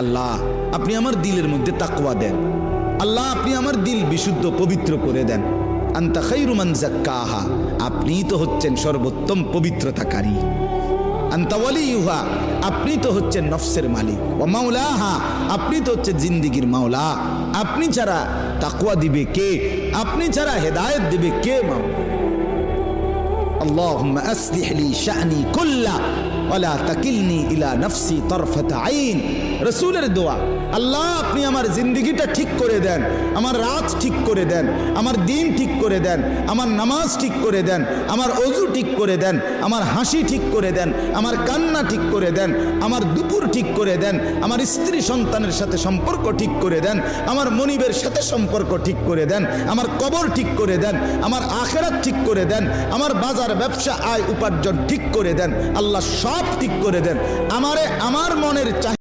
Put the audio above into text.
আল্লাহ আপনি আমার দিলের মধ্যে তাকওয়া দেন। আল্লাহ আপনি আমার দিল বিশুদ্ধ পবিত্র করে দেন। আনতা খায়রু মান যাক্কাহা, আপনিই তো হচ্ছেন সর্বোত্তম পবিত্রতাকারী। আনতা ওয়ালিয়ুহা, আপনি তো হচ্ছেন নফসের মালিক। ওয়া মাওলাহা, আপনি তো হচ্ছেন জিন্দেগির মাওলা। আপনি ছাড়া তাকওয়া দিবে কে? আপনি ছাড়া হেদায়েত দিবে কে? মাওলা আল্লাহুম্মা আসলিহ লি শা'নি কুল্লা ওয়ালা তাকিলনি ইলা নফসি তরফাত আইন। রাসূলের দোয়া, আল্লাহ আপনি আমার জিন্দেগিটা ঠিক করে দেন, আমার রাত ঠিক করে দেন, আমার দিন ঠিক করে দেন, আমার নামাজ ঠিক করে দেন, আমার ওযু ঠিক করে দেন, আমার হাসি ঠিক করে দেন, আমার কান্না ঠিক করে দেন, আমার দুপুর ঠিক করে দেন, আমার স্ত্রী সন্তানের সাথে সম্পর্ক ঠিক করে দেন, আমার মনিবের সাথে সম্পর্ক ঠিক করে দেন, আমার কবর ঠিক করে দেন, আমার আখিরাত ঠিক করে দেন, আমার বাজার ব্যবসা আয় উপার্জন ঠিক করে দেন। আল্লাহ সব ঠিক করে দেন। আমারে আমার মনের চাহিদা